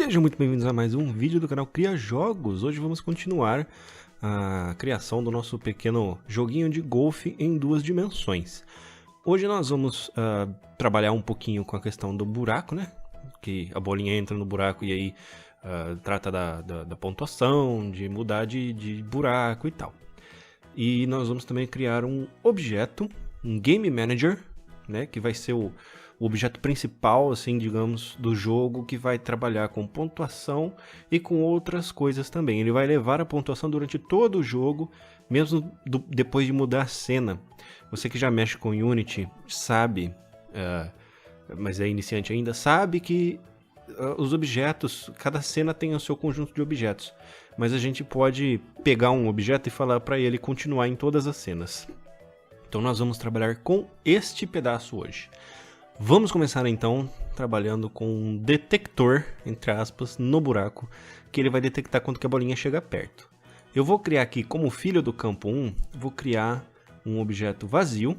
Sejam muito bem-vindos a mais um vídeo do canal Cria Jogos. Hoje vamos continuar a criação do nosso pequeno joguinho de golfe em 2 dimensões. Hoje nós vamos trabalhar um pouquinho com a questão do buraco, né? Que a bolinha entra no buraco e aí trata da pontuação, de mudar de buraco e tal. E nós vamos também criar um objeto, um Game Manager, né? Que vai ser o objeto principal, assim, digamos, do jogo, que vai trabalhar com pontuação e com outras coisas também. Ele vai levar a pontuação durante todo o jogo, mesmo depois de mudar a cena. Você que já mexe com Unity sabe, mas é iniciante ainda, sabe que os objetos, cada cena tem o seu conjunto de objetos. Mas a gente pode pegar um objeto e falar para ele continuar em todas as cenas. Então nós vamos trabalhar com este pedaço hoje. Vamos começar então trabalhando com um detector, entre aspas, no buraco, que ele vai detectar quando que a bolinha chega perto. Eu vou criar aqui, como filho do campo 1, vou criar um objeto vazio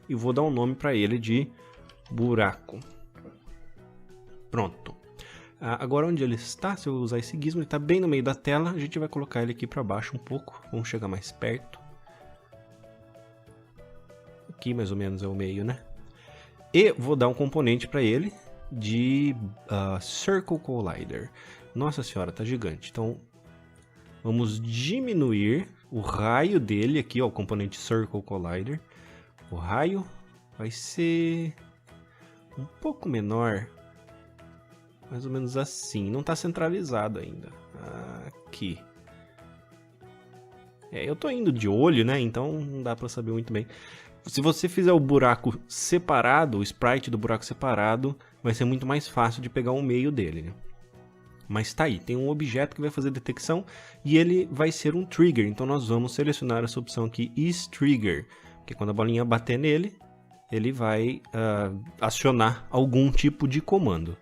e vou dar um nome para ele de buraco. Pronto. Agora onde ele está, se eu usar esse gizmo, ele está bem no meio da tela, a gente vai colocar ele aqui para baixo um pouco, vamos chegar mais perto. Aqui mais ou menos é o meio, né? E vou dar um componente para ele de Circle Collider. Nossa senhora, tá gigante. Então, vamos diminuir o raio dele aqui, ó, o componente Circle Collider. O raio vai ser um pouco menor, mais ou menos assim. Não está centralizado ainda. Aqui. Eu tô indo de olho, né? Então não dá para saber muito bem. Se você fizer o buraco separado, o sprite do buraco separado, vai ser muito mais fácil de pegar o meio dele, né? Mas tá aí, tem um objeto que vai fazer detecção e ele vai ser um trigger. Então nós vamos selecionar essa opção aqui, isTrigger, que quando a bolinha bater nele, ele vai acionar algum tipo de comando.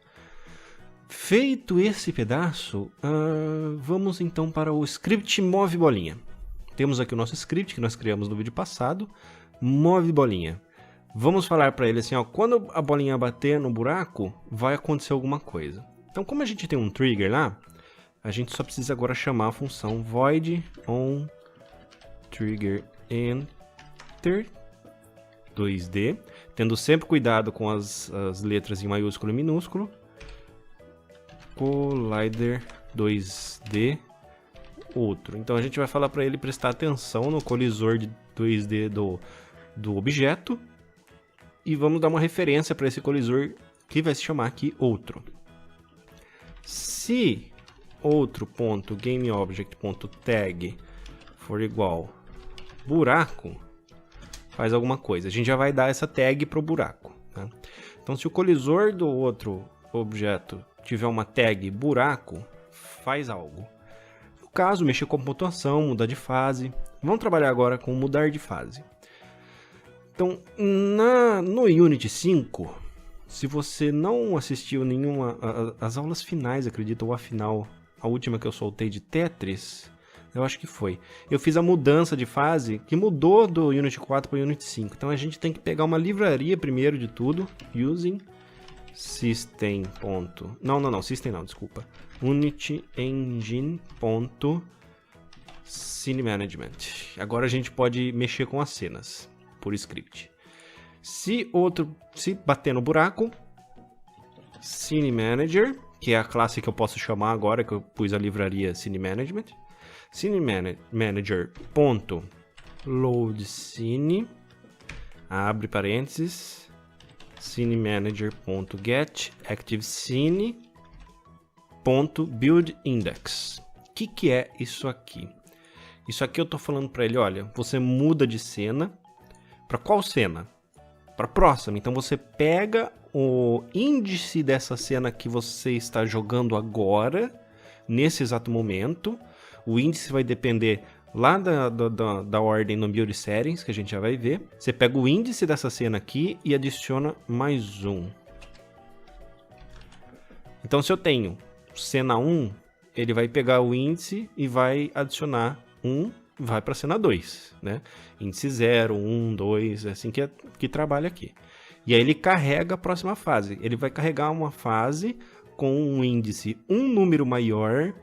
Feito esse pedaço, vamos então para o script move bolinha. Temos aqui o nosso script que nós criamos no vídeo passado. Move bolinha. Vamos falar para ele assim, ó, quando a bolinha bater no buraco, vai acontecer alguma coisa. Então, como a gente tem um trigger lá, a gente só precisa agora chamar a função void on trigger enter 2D, tendo sempre cuidado com as letras em maiúsculo e minúsculo. Collider 2D outro. Então a gente vai falar para ele prestar atenção no colisor de 2D do objeto e vamos dar uma referência para esse colisor que vai se chamar aqui outro. Se outro.gameObject.tag for igual buraco, faz alguma coisa. A gente já vai dar essa tag para o buraco, tá? Então se o colisor do outro objeto tiver uma tag buraco, faz algo. No caso, mexer com a pontuação, mudar de fase. Vamos trabalhar agora com mudar de fase. Então, no Unity 5, se você não assistiu nenhuma... As aulas finais, acredito, ou a final, a última que eu soltei de Tetris, eu acho que foi. Eu fiz a mudança de fase que mudou do Unity 4 para o Unity 5. Então a gente tem que pegar uma livraria primeiro de tudo, using system. Desculpa. Unity Engine.SceneManagement. Agora a gente pode mexer com as cenas por script. Se bater no buraco, SceneManager, que é a classe que eu posso chamar agora que eu pus a livraria SceneManagement. SceneManager.loadScene, abre parênteses, SceneManager.getActiveScene.buildIndex. O que é isso aqui? Isso aqui eu estou falando para ele, olha, você muda de cena. Para qual cena? Para a próxima. Então você pega o índice dessa cena que você está jogando agora, nesse exato momento. O índice vai depender lá da ordem no Build Settings, que a gente já vai ver. Você pega o índice dessa cena aqui e adiciona mais um. Então se eu tenho cena 1, ele vai pegar o índice e vai adicionar 1, vai para cena 2, né? Índice 0, 1, 2, é assim que trabalha aqui. E aí ele carrega a próxima fase. Ele vai carregar uma fase com um índice um número maior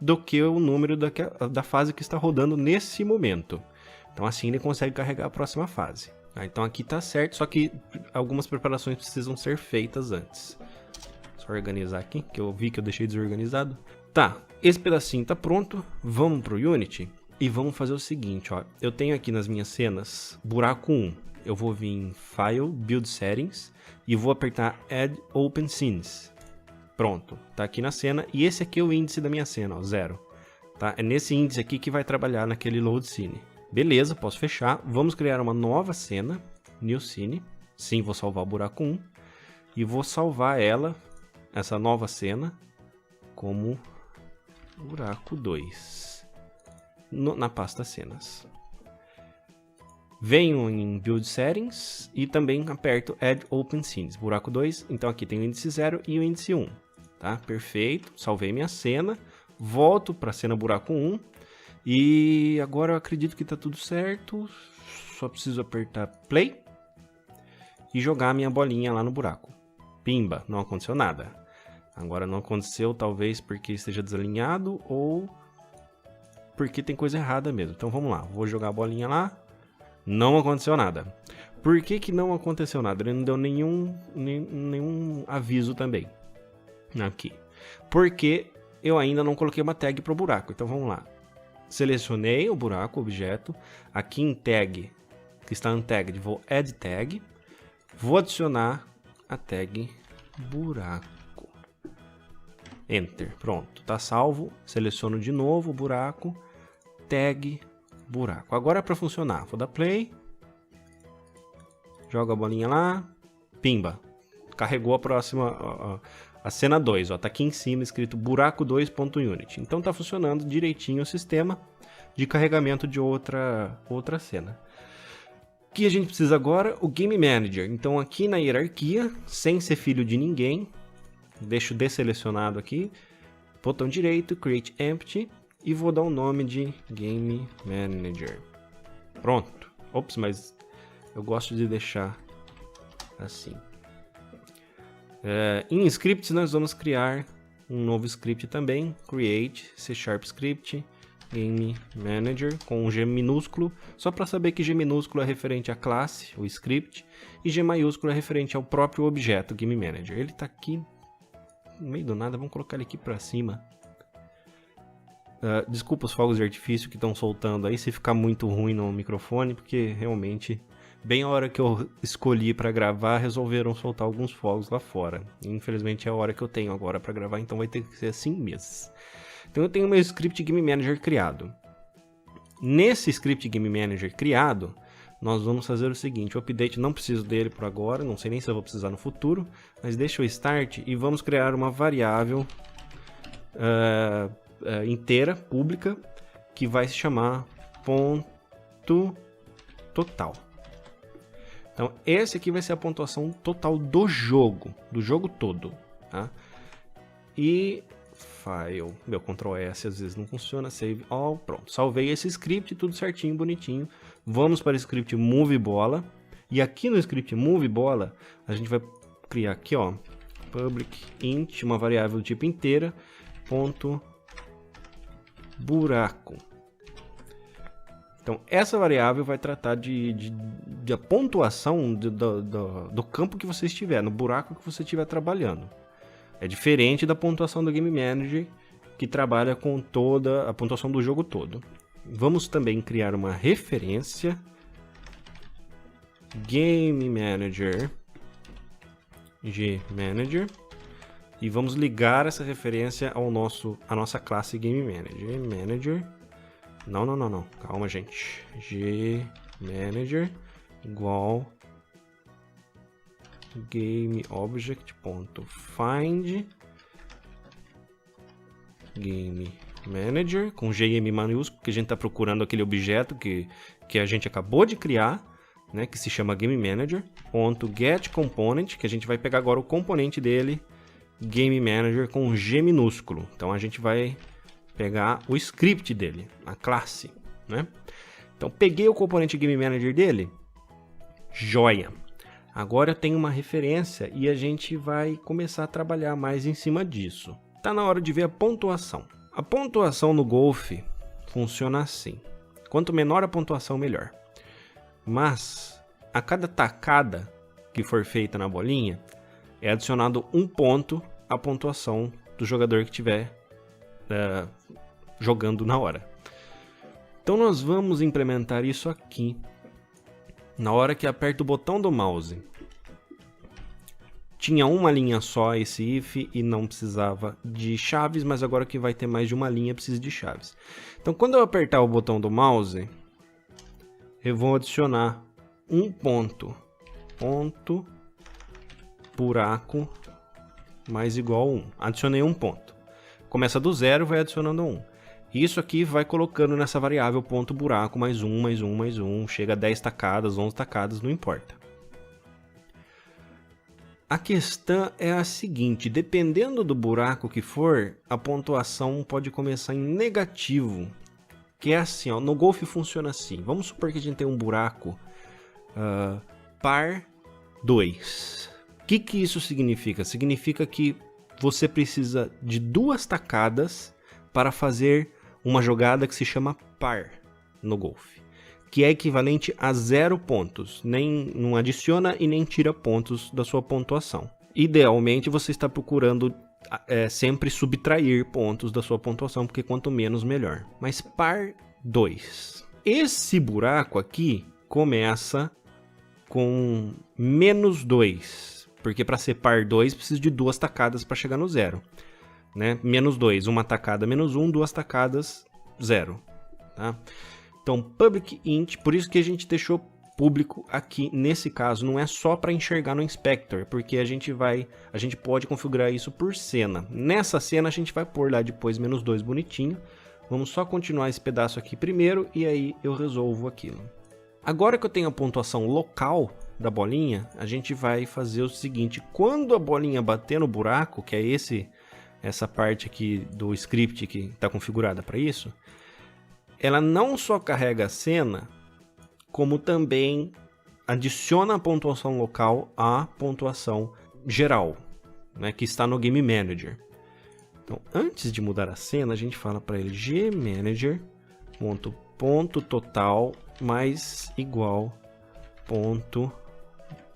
do que o número da fase que está rodando nesse momento. Então assim ele consegue carregar a próxima fase. Então aqui tá certo, só que algumas preparações precisam ser feitas antes. Só organizar aqui, que eu vi que eu deixei desorganizado. Tá, esse pedacinho tá pronto. Vamos pro Unity e vamos fazer o seguinte, ó. Eu tenho aqui nas minhas cenas buraco 1. Eu vou vir em File, Build Settings e vou apertar Add Open Scenes. Pronto, tá aqui na cena e esse aqui é o índice da minha cena, ó, 0. Tá? É nesse índice aqui que vai trabalhar naquele Load Scene. Beleza, posso fechar. Vamos criar uma nova cena, New Scene. Sim, vou salvar o buraco 1 e vou salvar ela, essa nova cena, como buraco 2 na pasta cenas. Venho em Build Settings e também aperto Add Open Scenes, buraco 2. Então aqui tem o índice 0 e o índice 1. Tá? Perfeito, salvei minha cena, volto para a cena buraco 1 e agora eu acredito que está tudo certo. Só preciso apertar Play e jogar a minha bolinha lá no buraco. Pimba, não aconteceu nada. Agora não aconteceu, talvez porque esteja desalinhado ou porque tem coisa errada mesmo. Então vamos lá, vou jogar a bolinha lá. Não aconteceu nada. Por que não aconteceu nada? Ele não deu nenhum aviso também. Aqui. Porque eu ainda não coloquei uma tag para o buraco. Então vamos lá. Selecionei o buraco, o objeto. Aqui em tag, que está untagged, vou add tag. Vou adicionar a tag buraco. Enter. Pronto. Está salvo. Seleciono de novo o buraco. Tag buraco. Agora é para funcionar. Vou dar play. Joga a bolinha lá. Pimba. Carregou a próxima... A cena 2, ó, tá aqui em cima escrito buraco2.unity. Então tá funcionando direitinho o sistema de carregamento de outra cena. O que a gente precisa agora? O Game Manager. Então aqui na hierarquia, sem ser filho de ninguém, deixo desselecionado aqui, botão direito, Create Empty, e vou dar o nome de Game Manager. Pronto. Ops, mas eu gosto de deixar assim. Em scripts nós vamos criar um novo script também, create C# script Game Manager com um G minúsculo, só para saber que G minúsculo é referente à classe, o script, e G maiúsculo é referente ao próprio objeto Game Manager. Ele está aqui no meio do nada, vamos colocar ele aqui para cima. Desculpa os fogos de artifício que estão soltando aí se ficar muito ruim no microfone, porque realmente... Bem a hora que eu escolhi para gravar, resolveram soltar alguns fogos lá fora. Infelizmente é a hora que eu tenho agora para gravar, então vai ter que ser assim mesmo. Então eu tenho meu script Game Manager criado. Nesse script Game Manager criado, nós vamos fazer o seguinte. O update não preciso dele por agora, não sei nem se eu vou precisar no futuro. Mas deixa eu start e vamos criar uma variável inteira, pública, que vai se chamar ponto total. Então, esse aqui vai ser a pontuação total do jogo todo, tá? E file, meu Ctrl S às vezes não funciona, save all, pronto. Salvei esse script, tudo certinho, bonitinho. Vamos para o script move bola. E aqui no script move bola, a gente vai criar aqui, ó, public int, uma variável do tipo inteira, ponto buraco. Então, essa variável vai tratar da pontuação do campo que você estiver, no buraco que você estiver trabalhando. É diferente da pontuação do Game Manager, que trabalha com toda a pontuação do jogo todo. Vamos também criar uma referência Game Manager, G-Manager, e vamos ligar essa referência à nossa classe Game Manager. Manager. Não. Calma, gente. G-Manager igual GameObject.find Game Manager com GM maiúsculo, que a gente está procurando aquele objeto que a gente acabou de criar, né, que se chama Game Manager. .getComponent, que a gente vai pegar agora o componente dele, Game Manager com G minúsculo. Então a gente vai pegar o script dele, a classe, né? Então peguei o componente Game Manager dele, joia. Agora eu tenho uma referência e a gente vai começar a trabalhar mais em cima disso. Tá na hora de ver a pontuação. A pontuação no golfe funciona assim. Quanto menor a pontuação, melhor. Mas a cada tacada que for feita na bolinha, é adicionado 1 ponto à pontuação do jogador que estiver jogando na hora. Então nós vamos implementar isso aqui. Na hora que aperta o botão do mouse, tinha uma linha só esse if e não precisava de chaves, mas agora que vai ter mais de uma linha precisa de chaves. Então quando eu apertar o botão do mouse, eu vou adicionar 1 ponto. Ponto, buraco, mais igual a 1. Adicionei 1 ponto. Começa do 0 e vai adicionando 1. Isso aqui vai colocando nessa variável ponto buraco, mais 1, mais 1, mais 1. Chega a 10 tacadas, 11 tacadas, não importa. A questão é a seguinte, dependendo do buraco que for, a pontuação pode começar em negativo. Que é assim, ó, no golfe funciona assim. Vamos supor que a gente tem um buraco par 2. O que isso significa? Significa que você precisa de 2 tacadas para fazer uma jogada que se chama par no golfe, que é equivalente a 0 pontos. Não adiciona e nem tira pontos da sua pontuação. Idealmente você está procurando sempre subtrair pontos da sua pontuação, porque quanto menos melhor. Mas par 2. Esse buraco aqui começa com menos 2, porque para ser par 2 precisa de 2 tacadas para chegar no 0. Né? Menos 2, uma tacada menos 1, 2 tacadas 0. Tá? Então, public int, por isso que a gente deixou público aqui nesse caso, não é só para enxergar no inspector, porque a gente pode configurar isso por cena. Nessa cena a gente vai pôr lá depois menos 2 bonitinho. Vamos só continuar esse pedaço aqui primeiro e aí eu resolvo aquilo. Agora que eu tenho a pontuação local da bolinha, a gente vai fazer o seguinte: quando a bolinha bater no buraco, que é essa parte aqui do script que está configurada para isso, ela não só carrega a cena, como também adiciona a pontuação local à pontuação geral, né, que está no Game Manager. Então, antes de mudar a cena, a gente fala para ele gmanager ponto total mais igual ponto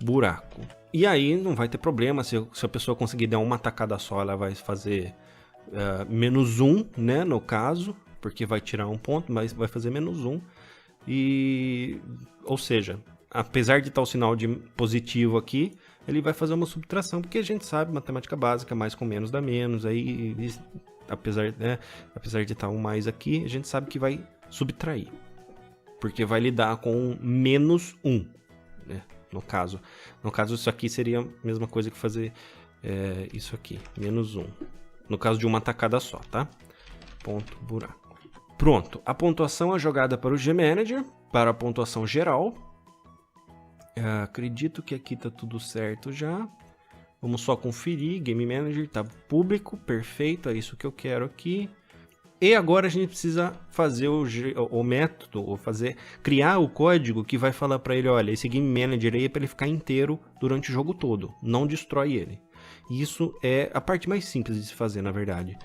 buraco. E aí não vai ter problema, se a pessoa conseguir dar uma tacada só, ela vai fazer menos 1, né, no caso, porque vai tirar 1 ponto, mas vai fazer menos 1. Ou seja, apesar de estar o sinal de positivo aqui, ele vai fazer uma subtração, porque a gente sabe, matemática básica, mais com menos dá menos, aí apesar de estar um mais aqui, a gente sabe que vai subtrair, porque vai lidar com menos 1, né? No caso, isso aqui seria a mesma coisa que fazer isso aqui, menos 1. No caso de uma tacada só, tá? Ponto buraco. Pronto, a pontuação é jogada para o Gmanager, para a pontuação geral. Acredito que aqui tá tudo certo já. Vamos só conferir, Game Manager tá público, perfeito, é isso que eu quero aqui. E agora a gente precisa fazer o método, ou criar o código que vai falar para ele, olha, esse Game Manager aí é para ele ficar inteiro durante o jogo todo, não destrói ele. E isso é a parte mais simples de se fazer, na verdade.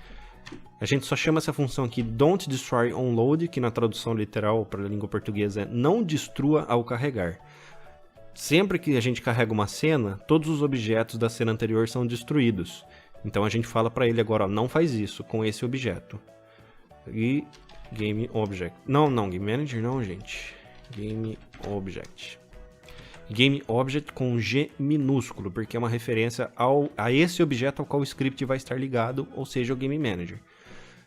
A gente só chama essa função aqui Don't Destroy on Load, que na tradução literal para a língua portuguesa é não destrua ao carregar. Sempre que a gente carrega uma cena, todos os objetos da cena anterior são destruídos. Então a gente fala para ele agora, ó, não faz isso com esse objeto. E Game Object. Não, Game Manager não, gente. Game Object. Game Object com G minúsculo, porque é uma referência a esse objeto ao qual o script vai estar ligado, ou seja, o Game Manager.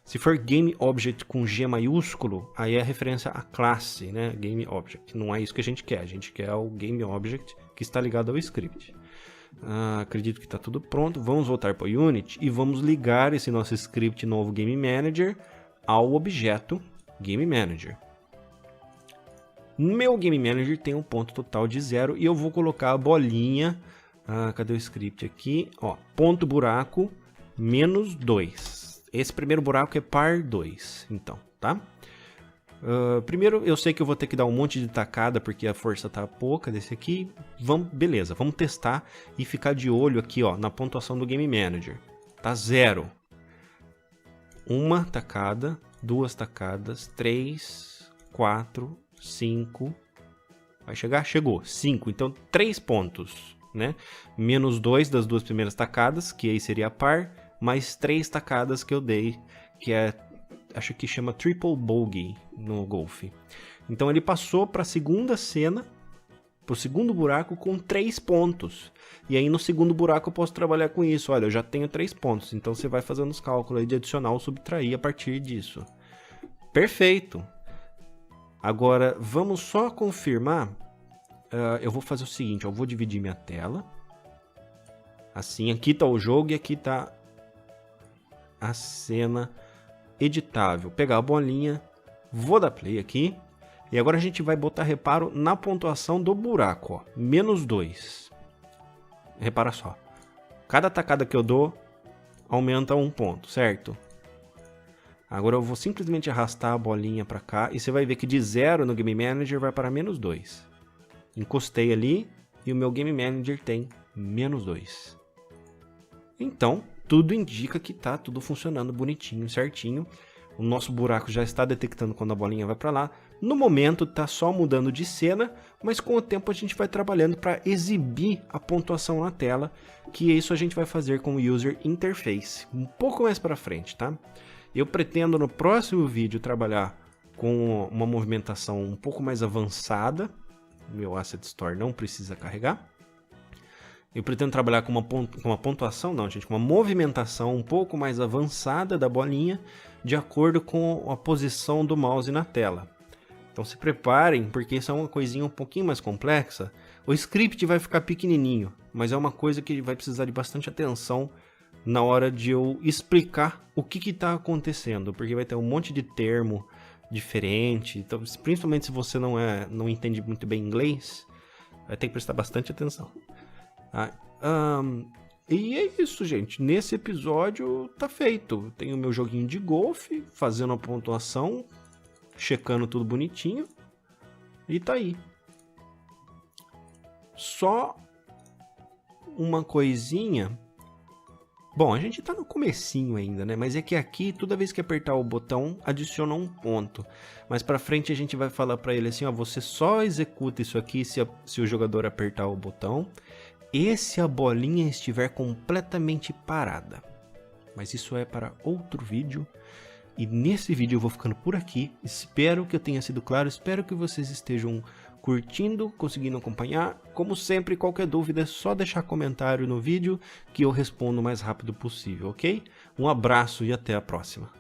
Se for Game Object com G maiúsculo, aí é referência à classe, né? Game Object. Não é isso que a gente quer o Game Object que está ligado ao script. Acredito que está tudo pronto. Vamos voltar para o Unity e vamos ligar esse nosso script novo Game Manager ao objeto Game Manager. Meu Game Manager tem um ponto total de 0 e eu vou colocar a bolinha. Cadê o script aqui? Ó, ponto buraco menos 2. Esse primeiro buraco é par 2, então, tá? Primeiro, eu sei que eu vou ter que dar um monte de tacada, porque a força tá pouca desse aqui. Beleza, vamos testar e ficar de olho aqui, ó, na pontuação do Game Manager. Tá 0. Uma tacada, 2 tacadas, 3, 4, 5. Vai chegar? Chegou. 5. Então, 3 pontos, né? Menos 2 das 2 primeiras tacadas, que aí seria a par, mais 3 tacadas que eu dei, que é... acho que chama Triple Bogey no golfe. Então ele passou para a segunda cena, para o segundo buraco com 3 pontos. E aí no segundo buraco eu posso trabalhar com isso. Olha, eu já tenho 3 pontos. Então você vai fazendo os cálculos aí de adicionar ou subtrair a partir disso. Perfeito! Agora vamos só confirmar. Eu vou fazer o seguinte, eu vou dividir minha tela. Assim, aqui está o jogo e aqui está a cena editável. Pegar a bolinha, vou dar play aqui. E agora a gente vai botar reparo na pontuação do buraco, ó. Menos 2. Repara só. Cada tacada que eu dou, aumenta 1 ponto, certo? Agora eu vou simplesmente arrastar a bolinha para cá. E você vai ver que de 0 no Game Manager vai para menos 2. Encostei ali e o meu Game Manager tem menos 2. Então, tudo indica que tá tudo funcionando bonitinho, certinho. O nosso buraco já está detectando quando a bolinha vai para lá. No momento tá só mudando de cena, mas com o tempo a gente vai trabalhando para exibir a pontuação na tela, que isso a gente vai fazer com o User Interface, um pouco mais para frente, tá? Eu pretendo no próximo vídeo trabalhar com uma movimentação um pouco mais avançada. Meu Asset Store não precisa carregar. Eu pretendo trabalhar com uma pontuação, não, gente, com uma movimentação um pouco mais avançada da bolinha, de acordo com a posição do mouse na tela. Então se preparem, porque isso é uma coisinha um pouquinho mais complexa. O script vai ficar pequenininho, mas é uma coisa que vai precisar de bastante atenção na hora de eu explicar o que está acontecendo, porque vai ter um monte de termo diferente, então, principalmente se você não entende muito bem inglês, vai ter que prestar bastante atenção. E é isso, gente. Nesse episódio tá feito. Tenho meu joguinho de golfe, fazendo a pontuação, checando tudo bonitinho. E tá aí. Só uma coisinha. Bom, a gente tá no comecinho ainda, né? Mas é que aqui, toda vez que apertar o botão, adiciona um ponto. Mas pra frente a gente vai falar pra ele assim, ó, você só executa isso aqui se o jogador apertar o botão e se a bolinha estiver completamente parada. Mas isso é para outro vídeo. E nesse vídeo eu vou ficando por aqui. Espero que eu tenha sido claro. Espero que vocês estejam curtindo, conseguindo acompanhar. Como sempre, qualquer dúvida é só deixar comentário no vídeo que eu respondo o mais rápido possível, ok? Um abraço e até a próxima.